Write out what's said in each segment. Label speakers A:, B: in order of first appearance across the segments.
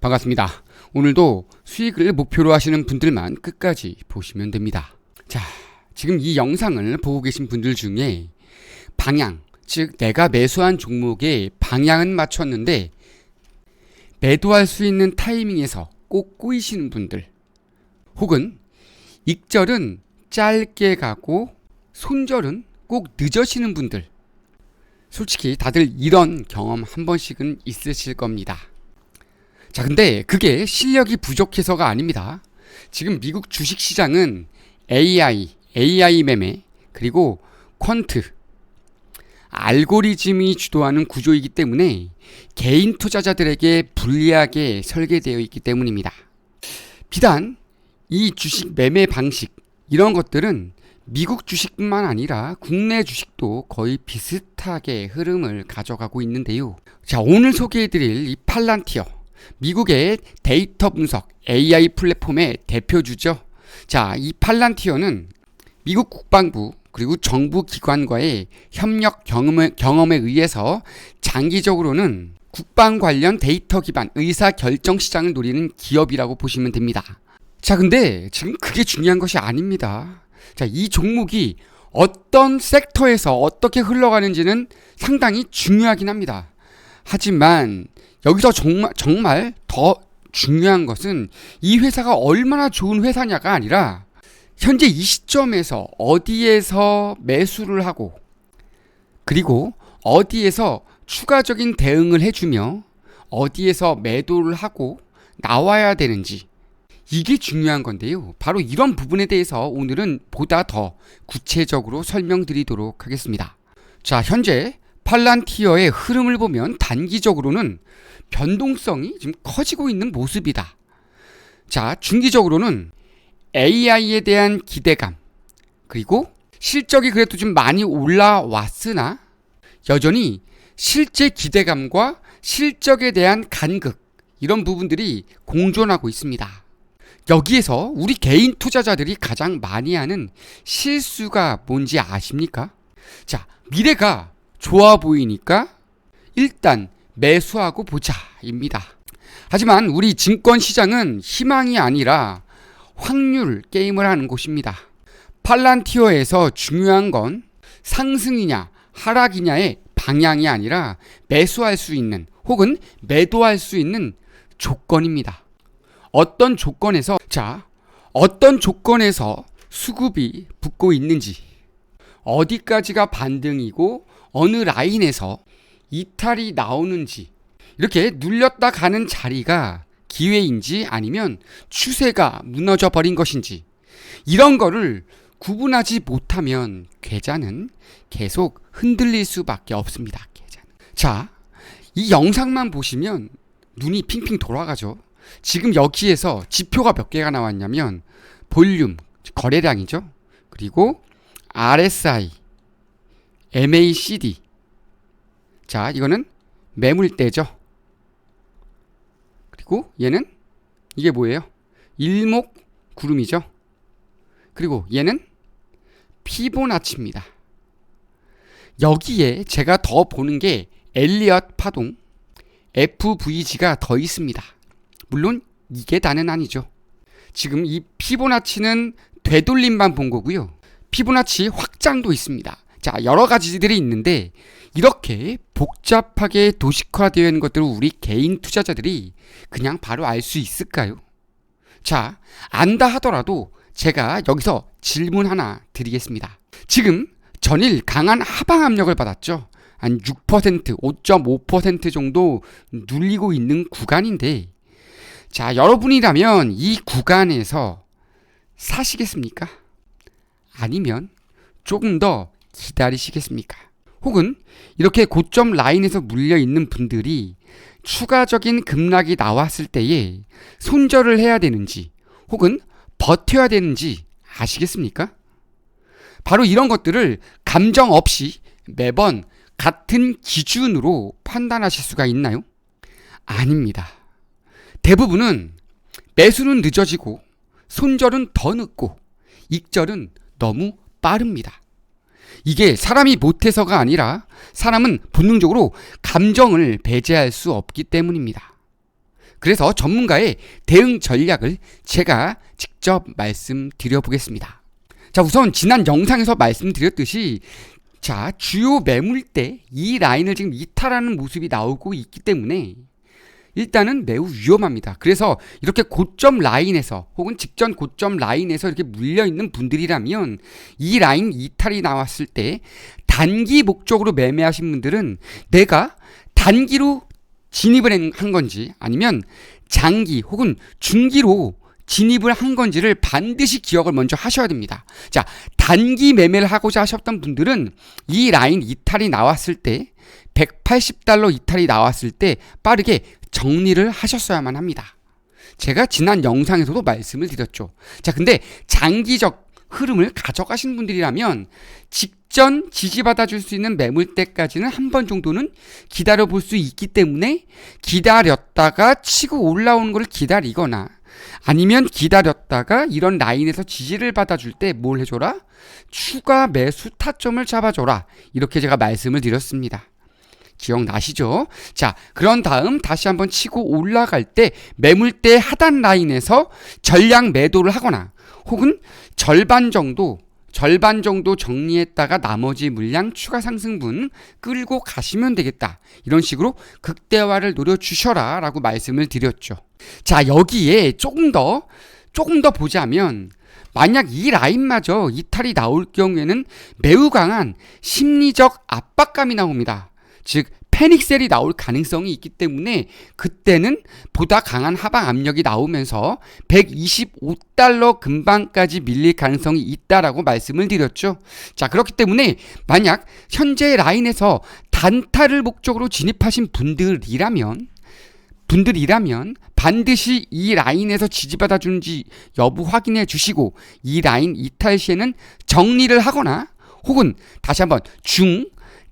A: 반갑습니다. 오늘도 수익을 목표로 하시는 분들만 끝까지 보시면 됩니다. 자, 지금 이 영상을 보고 계신 분들 중에 방향, 즉 내가 매수한 종목의 방향은 맞췄는데 매도할 수 있는 타이밍에서 꼭 꼬이시는 분들, 혹은 익절은 짧게 가고 손절은 꼭 늦어지는 분들, 솔직히 다들 이런 경험 한 번씩은 있으실 겁니다. 자, 근데 그게 실력이 부족해서가 아닙니다. 지금 미국 주식시장은 AI 매매, 그리고 퀀트, 알고리즘이 주도하는 구조이기 때문에 개인 투자자들에게 불리하게 설계되어 있기 때문입니다. 비단 이 주식 매매 방식, 이런 것들은 미국 주식뿐만 아니라 국내 주식도 거의 비슷하게 흐름을 가져가고 있는데요. 자, 오늘 소개해드릴 이 팔란티어, 미국의 데이터 분석 AI 플랫폼의 대표주죠. 자, 이 팔란티어는 미국 국방부 그리고 정부 기관과의 협력 경험에 의해서 장기적으로는 국방 관련 데이터 기반 의사결정 시장을 노리는 기업이라고 보시면 됩니다. 자, 근데 지금 그게 중요한 것이 아닙니다. 자, 이 종목이 어떤 섹터에서 어떻게 흘러가는지는 상당히 중요하긴 합니다. 하지만 여기서 정말 더 중요한 것은 이 회사가 얼마나 좋은 회사냐가 아니라 현재 이 시점에서 어디에서 매수를 하고, 그리고 어디에서 추가적인 대응을 해주며 어디에서 매도를 하고 나와야 되는지, 이게 중요한 건데요. 바로 이런 부분에 대해서 오늘은 보다 더 구체적으로 설명드리도록 하겠습니다. 자, 현재 팔란티어의 흐름을 보면 단기적으로는 변동성이 지금 커지고 있는 모습이다. 자, 중기적으로는 AI에 대한 기대감, 그리고 실적이 그래도 좀 많이 올라왔으나 여전히 실제 기대감과 실적에 대한 간극, 이런 부분들이 공존하고 있습니다. 여기에서 우리 개인 투자자들이 가장 많이 하는 실수가 뭔지 아십니까? 자, 미래가 좋아 보이니까 일단 매수하고 보자 입니다. 하지만 우리 증권시장은 희망이 아니라 확률 게임을 하는 곳입니다. 팔란티어에서 중요한 건 상승이냐 하락이냐의 방향이 아니라 매수할 수 있는 혹은 매도할 수 있는 조건입니다. 어떤 조건에서 수급이 붙고 있는지, 어디까지가 반등이고 어느 라인에서 이탈이 나오는지, 이렇게 눌렸다 가는 자리가 기회인지 아니면 추세가 무너져 버린 것인지, 이런 거를 구분하지 못하면 계좌는 계속 흔들릴 수밖에 없습니다. 계좌는. 자, 이 영상만 보시면 눈이 핑핑 돌아가죠. 지금 여기에서 지표가 몇 개가 나왔냐면 볼륨, 거래량이죠. 그리고 RSI, MACD. 자, 이거는 매물대죠. 그리고 얘는 이게 뭐예요? 일목구름이죠. 그리고 얘는 피보나치입니다. 여기에 제가 더 보는 게 엘리엇 파동, FVG가 더 있습니다. 물론 이게 다는 아니죠. 지금 이 피보나치는 되돌림만 본 거고요. 피보나치 확장도 있습니다. 자, 여러 가지들이 있는데 이렇게 복잡하게 도식화되어 있는 것들을 우리 개인 투자자들이 그냥 바로 알 수 있을까요? 자, 안다 하더라도 제가 여기서 질문 하나 드리겠습니다. 지금 전일 강한 하방 압력을 받았죠. 한 6%, 5.5% 정도 눌리고 있는 구간인데, 자, 여러분이라면 이 구간에서 사시겠습니까? 아니면 조금 더 기다리시겠습니까? 혹은 이렇게 고점 라인에서 물려 있는 분들이 추가적인 급락이 나왔을 때에 손절을 해야 되는지 혹은 버텨야 되는지 아시겠습니까? 바로 이런 것들을 감정 없이 매번 같은 기준으로 판단하실 수가 있나요? 아닙니다. 대부분은 매수는 늦어지고 손절은 더 늦고 익절은 너무 빠릅니다. 이게 사람이 못해서가 아니라 사람은 본능적으로 감정을 배제할 수 없기 때문입니다. 그래서 전문가의 대응 전략을 제가 직접 말씀드려 보겠습니다. 자, 우선 지난 영상에서 말씀드렸듯이 자, 주요 매물대 이 라인을 지금 이탈하는 모습이 나오고 있기 때문에 일단은 매우 위험합니다. 그래서 이렇게 고점 라인에서 혹은 직전 고점 라인에서 이렇게 물려있는 분들이라면 이 라인 이탈이 나왔을 때 단기 목적으로 매매하신 분들은 내가 단기로 진입을 한 건지 아니면 장기 혹은 중기로 진입을 한 건지를 반드시 기억을 먼저 하셔야 됩니다. 자, 단기 매매를 하고자 하셨던 분들은 이 라인 이탈이 나왔을 때 180달러 이탈이 나왔을 때 빠르게 정리를 하셨어야만 합니다. 제가 지난 영상에서도 말씀을 드렸죠. 자, 근데 장기적 흐름을 가져가신 분들이라면 직전 지지받아 줄 수 있는 매물대까지는 한 번 정도는 기다려 볼 수 있기 때문에 기다렸다가 치고 올라오는 걸 기다리거나 아니면 기다렸다가 이런 라인에서 지지를 받아줄 때 뭘 해줘라? 추가 매수 타점을 잡아줘라. 이렇게 제가 말씀을 드렸습니다. 기억나시죠? 자, 그런 다음 다시 한번 치고 올라갈 때 매물대 하단 라인에서 전량 매도를 하거나 혹은 절반 정도 정리했다가 나머지 물량 추가 상승분 끌고 가시면 되겠다. 이런 식으로 극대화를 노려주셔라 라고 말씀을 드렸죠. 자, 여기에 조금 더 보자면 만약 이 라인마저 이탈이 나올 경우에는 매우 강한 심리적 압박감이 나옵니다. 즉 패닉셀이 나올 가능성이 있기 때문에 그때는 보다 강한 하방 압력이 나오면서 125달러 근방까지 밀릴 가능성이 있다라고 말씀을 드렸죠. 자, 그렇기 때문에 만약 현재 라인에서 단타를 목적으로 진입하신 분들이라면 반드시 이 라인에서 지지받아 주는지 여부 확인해 주시고 이 라인 이탈 시에는 정리를 하거나 혹은 다시 한번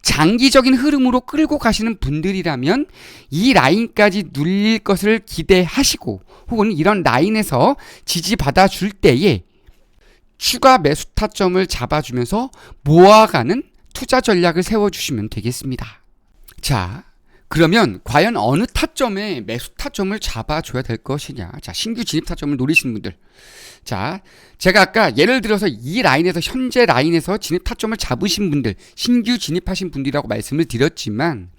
A: 장기적인 흐름으로 끌고 가시는 분들이라면 이 라인까지 눌릴 것을 기대하시고 혹은 이런 라인에서 지지받아 줄 때에 추가 매수 타점을 잡아주면서 모아가는 투자 전략을 세워주시면 되겠습니다. 자, 그러면 과연 어느 타점에 매수 타점을 잡아줘야 될 것이냐? 자, 신규 진입 타점을 노리시는 분들. 자, 제가 아까 예를 들어서 이 라인에서 현재 라인에서 진입 타점을 잡으신 분들, 신규 진입하신 분들이라고 말씀을 드렸지만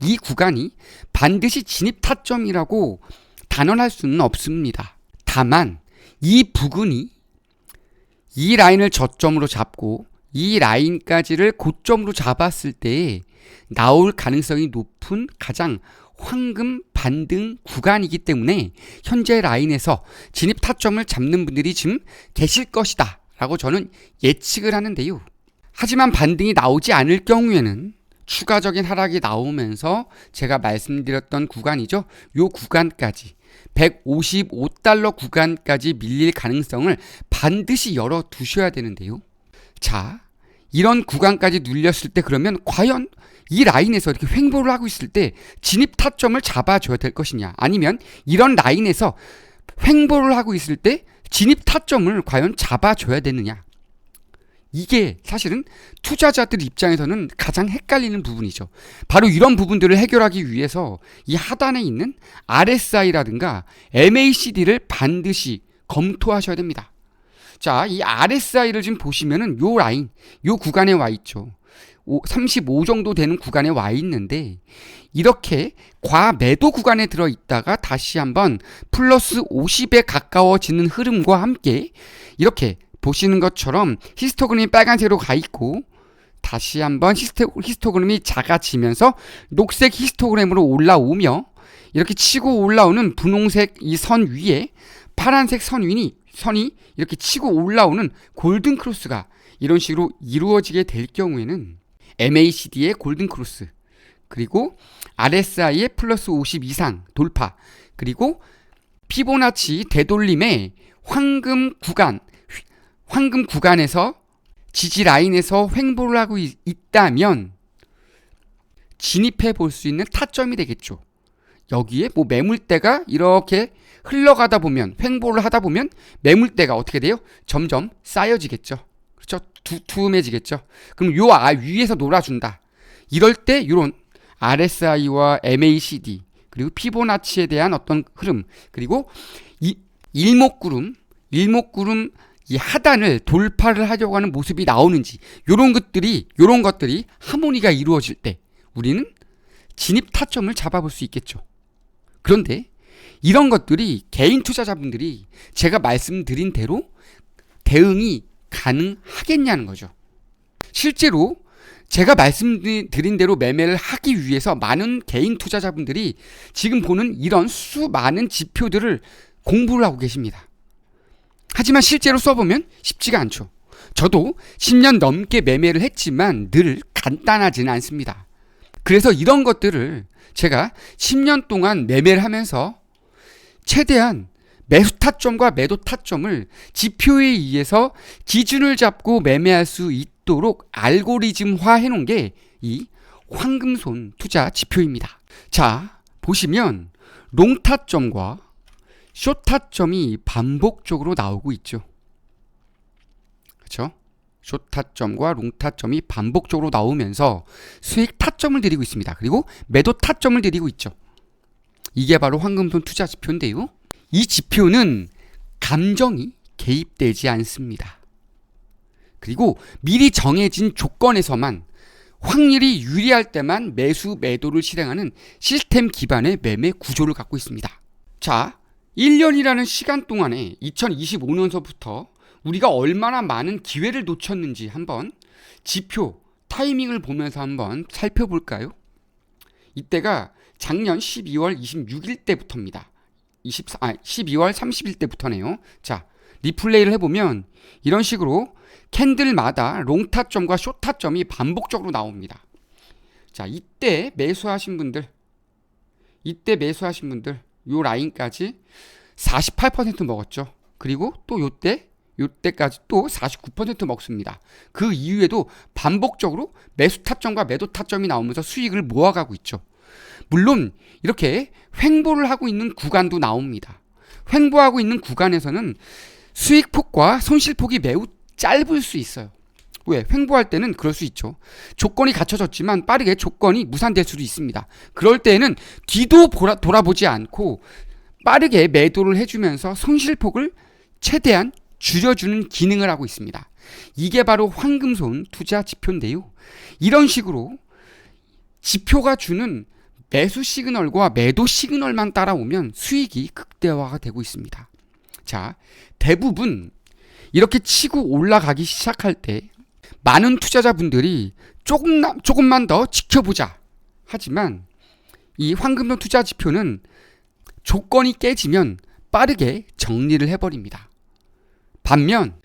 A: 이 구간이 반드시 진입 타점이라고 단언할 수는 없습니다. 다만 이 부근이 이 라인을 저점으로 잡고 이 라인까지를 고점으로 잡았을 때 나올 가능성이 높은 가장 황금 반등 구간이기 때문에 현재 라인에서 진입 타점을 잡는 분들이 지금 계실 것이다 라고 저는 예측을 하는데요. 하지만 반등이 나오지 않을 경우에는 추가적인 하락이 나오면서 제가 말씀드렸던 구간이죠. 요 구간까지 155달러 구간까지 밀릴 가능성을 반드시 열어두셔야 되는데요. 자, 이런 구간까지 눌렸을 때 그러면 과연 이 라인에서 이렇게 횡보를 하고 있을 때 진입 타점을 잡아줘야 될 것이냐, 아니면 이런 라인에서 횡보를 하고 있을 때 진입 타점을 과연 잡아줘야 되느냐, 이게 사실은 투자자들 입장에서는 가장 헷갈리는 부분이죠. 바로 이런 부분들을 해결하기 위해서 이 하단에 있는 RSI라든가 MACD를 반드시 검토하셔야 됩니다. 자, 이 RSI를 지금 보시면은 요 라인, 요 구간에 와 있죠. 35 정도 되는 구간에 와 있는데 이렇게 과매도 구간에 들어 있다가 다시 한번 플러스 50에 가까워지는 흐름과 함께 이렇게 보시는 것처럼 히스토그램이 빨간색으로 가 있고 다시 한번 히스토그램이 작아지면서 녹색 히스토그램으로 올라오며 이렇게 치고 올라오는 분홍색 이 선 위에 파란색 선이 이렇게 치고 올라오는 골든 크로스가 이런 식으로 이루어지게 될 경우에는 MACD의 골든 크로스, 그리고 RSI의 플러스 50 이상 돌파, 그리고 피보나치 되돌림의 황금 구간에서 지지 라인에서 횡보를 하고 있다면 진입해 볼 수 있는 타점이 되겠죠. 여기에 뭐 매물대가 이렇게 흘러가다 보면, 횡보를 하다 보면 매물대가 어떻게 돼요? 점점 쌓여지겠죠. 그렇죠? 두툼해지겠죠. 그럼 위에서 놀아준다. 이럴 때 이런 RSI와 MACD 그리고 피보나치에 대한 어떤 흐름, 그리고 이 일목구름 이 하단을 돌파를 하려고 하는 모습이 나오는지, 요런 것들이 하모니가 이루어질 때 우리는 진입 타점을 잡아볼 수 있겠죠. 그런데 이런 것들이 개인 투자자분들이 제가 말씀드린 대로 대응이 가능하겠냐는 거죠. 실제로 제가 말씀드린 대로 매매를 하기 위해서 많은 개인 투자자분들이 지금 보는 이런 수많은 지표들을 공부를 하고 계십니다. 하지만 실제로 써보면 쉽지가 않죠. 저도 10년 넘게 매매를 했지만 늘 간단하지는 않습니다. 그래서 이런 것들을 제가 10년 동안 매매를 하면서 최대한 매수 타점과 매도 타점을 지표에 의해서 기준을 잡고 매매할 수 있도록 알고리즘화 해놓은 게 이 황금손 투자 지표입니다. 자, 보시면 롱 타점과 숏 타점이 반복적으로 나오고 있죠. 그렇죠? 숏 타점과 롱 타점이 반복적으로 나오면서 수익 타점을 드리고 있습니다. 그리고 매도 타점을 드리고 있죠. 이게 바로 황금손 투자 지표인데요. 이 지표는 감정이 개입되지 않습니다. 그리고 미리 정해진 조건에서만 확률이 유리할 때만 매수, 매도를 실행하는 시스템 기반의 매매 구조를 갖고 있습니다. 자, 1년이라는 시간 동안에 2025년서부터 우리가 얼마나 많은 기회를 놓쳤는지 한번 지표, 타이밍을 보면서 한번 살펴볼까요? 이때가 작년 12월 26일 때부터입니다. 12월 30일 때부터네요. 자, 리플레이를 해보면 이런 식으로 캔들마다 롱 타점과 숏 타점이 반복적으로 나옵니다. 자, 이때 매수하신 분들 요 라인까지 48% 먹었죠. 그리고 또 요때까지 또 49% 먹습니다. 그 이후에도 반복적으로 매수 타점과 매도 타점이 나오면서 수익을 모아가고 있죠. 물론 이렇게 횡보를 하고 있는 구간도 나옵니다. 횡보하고 있는 구간에서는 수익폭과 손실폭이 매우 짧을 수 있어요. 왜? 횡보할 때는 그럴 수 있죠. 조건이 갖춰졌지만 빠르게 조건이 무산될 수도 있습니다. 그럴 때에는 뒤도 돌아보지 않고 빠르게 매도를 해주면서 손실폭을 최대한 줄여주는 기능을 하고 있습니다. 이게 바로 황금손 투자 지표인데요. 이런 식으로 지표가 주는 매수 시그널과 매도 시그널만 따라오면 수익이 극대화가 되고 있습니다. 자, 대부분 이렇게 치고 올라가기 시작할 때 많은 투자자분들이 조금만 더 지켜보자 하지만 이 황금손 투자 지표는 조건이 깨지면 빠르게 정리를 해버립니다. 반면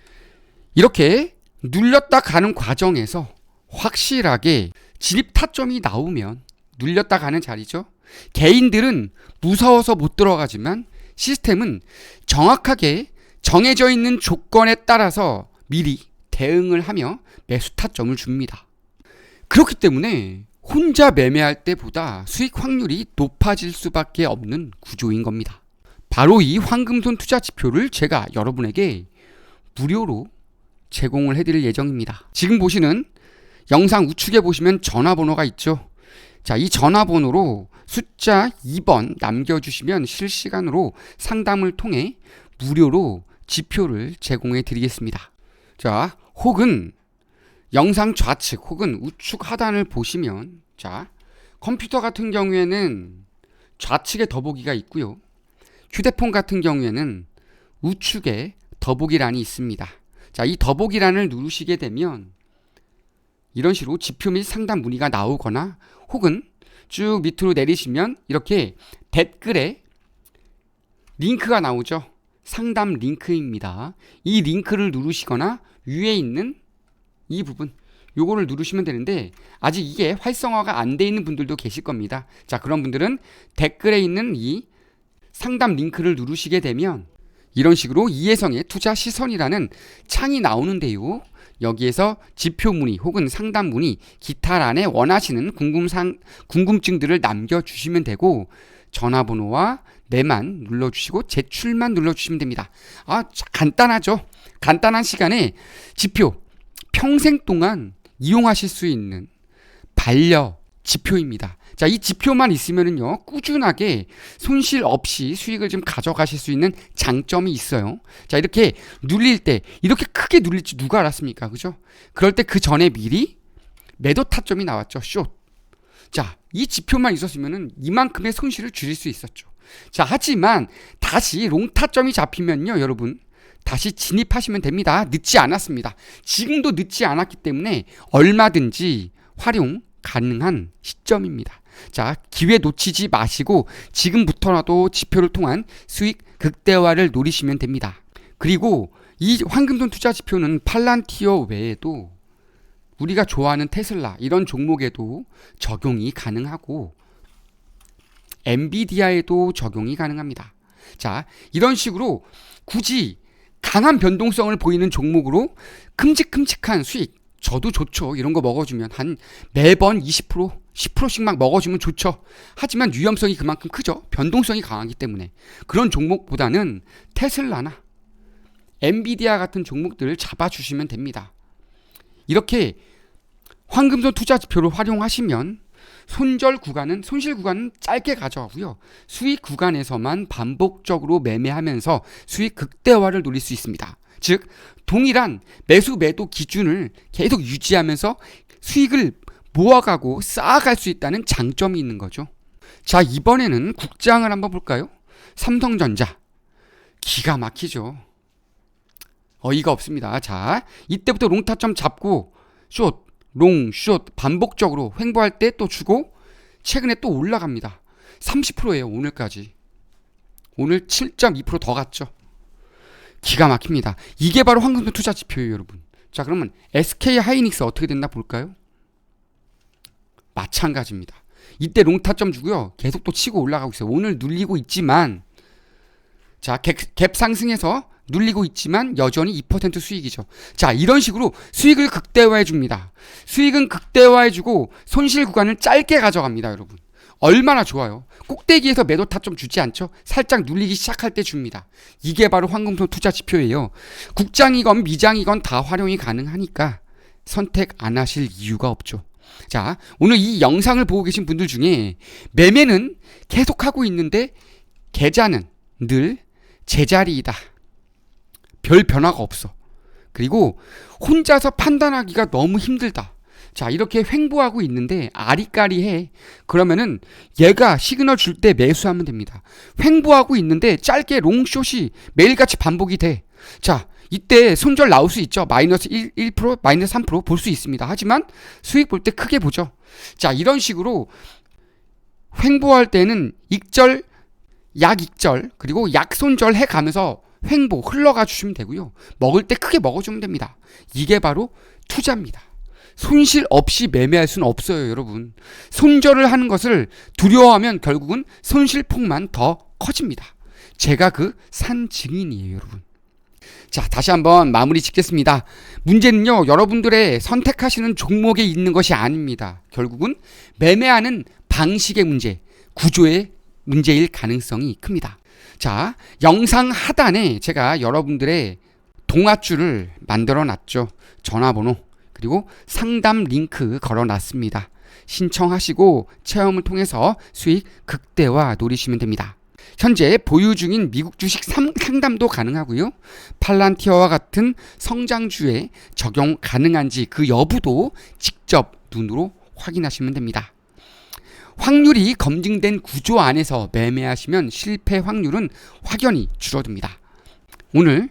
A: 이렇게 눌렸다 가는 과정에서 확실하게 진입 타점이 나오면 눌렸다 가는 자리죠. 개인들은 무서워서 못 들어가지만 시스템은 정확하게 정해져 있는 조건에 따라서 미리 대응을 하며 매수 타점을 줍니다. 그렇기 때문에 혼자 매매할 때보다 수익 확률이 높아질 수밖에 없는 구조인 겁니다. 바로 이 황금손 투자 지표를 제가 여러분에게 무료로 제공을 해드릴 예정입니다. 지금 보시는 영상 우측에 보시면 전화번호가 있죠. 자, 이 전화번호로 숫자 2번 남겨주시면 실시간으로 상담을 통해 무료로 지표를 제공해 드리겠습니다. 자, 혹은 영상 좌측 혹은 우측 하단을 보시면, 자, 컴퓨터 같은 경우에는 좌측에 더보기가 있고요. 휴대폰 같은 경우에는 우측에 더보기란이 있습니다. 자, 이 더보기란을 누르시게 되면 이런 식으로 지표 및 상담 문의가 나오거나, 혹은 쭉 밑으로 내리시면 이렇게 댓글에 링크가 나오죠. 상담 링크입니다. 이 링크를 누르시거나 위에 있는 이 부분, 요거를 누르시면 되는데 아직 이게 활성화가 안 돼 있는 분들도 계실 겁니다. 자, 그런 분들은 댓글에 있는 이 상담 링크를 누르시게 되면 이런 식으로 이혜성의 투자 시선이라는 창이 나오는데요. 여기에서 지표 문의 혹은 상담 문의, 기타란에 원하시는 궁금증들을 남겨주시면 되고, 전화번호와 네만 눌러주시고 제출만 눌러주시면 됩니다. 간단하죠. 간단한 시간에 지표, 평생 동안 이용하실 수 있는 반려 지표입니다. 자, 이 지표만 있으면은요, 꾸준하게 손실 없이 수익을 좀 가져가실 수 있는 장점이 있어요. 자, 이렇게 눌릴 때, 이렇게 크게 눌릴지 누가 알았습니까? 그죠? 그럴 때 그 전에 미리 매도 타점이 나왔죠. 숏. 자, 이 지표만 있었으면은 이만큼의 손실을 줄일 수 있었죠. 자, 하지만 다시 롱 타점이 잡히면요, 여러분. 다시 진입하시면 됩니다. 늦지 않았습니다. 지금도 늦지 않았기 때문에 얼마든지 활용 가능한 시점입니다. 자, 기회 놓치지 마시고 지금부터라도 지표를 통한 수익 극대화를 노리시면 됩니다. 그리고 이 황금손 투자 지표는 팔란티어 외에도 우리가 좋아하는 테슬라 이런 종목에도 적용이 가능하고 엔비디아에도 적용이 가능합니다. 자, 이런 식으로 굳이 강한 변동성을 보이는 종목으로 큼직큼직한 수익, 저도 좋죠. 이런 거 먹어주면 한 매번 20%, 10%씩 막 먹어주면 좋죠. 하지만 위험성이 그만큼 크죠. 변동성이 강하기 때문에. 그런 종목보다는 테슬라나 엔비디아 같은 종목들을 잡아주시면 됩니다. 이렇게 황금손 투자 지표를 활용하시면 손실 구간은 짧게 가져가고요. 수익 구간에서만 반복적으로 매매하면서 수익 극대화를 노릴 수 있습니다. 즉, 동일한 매수 매도 기준을 계속 유지하면서 수익을 모아가고 쌓아갈 수 있다는 장점이 있는 거죠. 자, 이번에는 국장을 한번 볼까요? 삼성전자. 기가 막히죠. 어이가 없습니다. 자, 이때부터 롱타점 잡고 숏, 롱, 숏 반복적으로 횡보할 때 또 주고 최근에 또 올라갑니다. 30%예요. 오늘까지. 오늘 7.2% 더 갔죠. 기가 막힙니다. 이게 바로 황금손 투자 지표예요, 여러분. 자, 그러면 SK 하이닉스 어떻게 됐나 볼까요? 마찬가지입니다. 이때 롱타점 주고요. 계속 또 치고 올라가고 있어요. 오늘 눌리고 있지만 자, 갭 상승해서 눌리고 있지만 여전히 2% 수익이죠. 자, 이런 식으로 수익을 극대화해 줍니다. 수익은 극대화해 주고 손실 구간을 짧게 가져갑니다, 여러분. 얼마나 좋아요. 꼭대기에서 매도 타점 주지 않죠. 살짝 눌리기 시작할 때 줍니다. 이게 바로 황금손 투자 지표예요. 국장이건 미장이건 다 활용이 가능하니까 선택 안 하실 이유가 없죠. 자, 오늘 이 영상을 보고 계신 분들 중에 매매는 계속하고 있는데 계좌는 늘 제자리이다. 별 변화가 없어. 그리고 혼자서 판단하기가 너무 힘들다. 자, 이렇게 횡보하고 있는데 아리까리해. 그러면은 얘가 시그널 줄 때 매수하면 됩니다. 횡보하고 있는데 짧게 롱숏이 매일같이 반복이 돼. 자, 이때 손절 나올 수 있죠. 마이너스 1%, 마이너스 3% 볼 수 있습니다. 하지만 수익 볼 때 크게 보죠. 자, 이런 식으로 횡보할 때는 익절, 약익절, 그리고 약손절 해가면서 횡보 흘러가 주시면 되고요. 먹을 때 크게 먹어주면 됩니다. 이게 바로 투자입니다. 손실 없이 매매할 수는 없어요, 여러분. 손절을 하는 것을 두려워하면 결국은 손실폭만 더 커집니다. 제가 그 산 증인이에요, 여러분. 자, 다시 한번 마무리 짓겠습니다. 문제는요, 여러분들의 선택하시는 종목에 있는 것이 아닙니다. 결국은 매매하는 방식의 문제, 구조의 문제일 가능성이 큽니다. 자, 영상 하단에 제가 여러분들의 동아줄을 만들어 놨죠. 전화번호 그리고 상담 링크 걸어 놨습니다. 신청하시고 체험을 통해서 수익 극대화 노리시면 됩니다. 현재 보유 중인 미국 주식 상담도 가능하고요. 팔란티어와 같은 성장주에 적용 가능한지 그 여부도 직접 눈으로 확인하시면 됩니다. 확률이 검증된 구조 안에서 매매하시면 실패 확률은 확연히 줄어듭니다. 오늘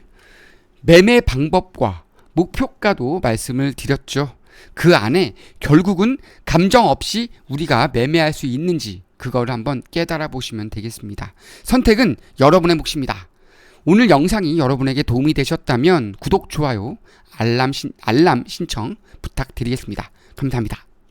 A: 매매 방법과 목표가도 말씀을 드렸죠. 그 안에 결국은 감정 없이 우리가 매매할 수 있는지 그거를 한번 깨달아 보시면 되겠습니다. 선택은 여러분의 몫입니다. 오늘 영상이 여러분에게 도움이 되셨다면 구독, 좋아요, 알람 신청 부탁드리겠습니다. 감사합니다.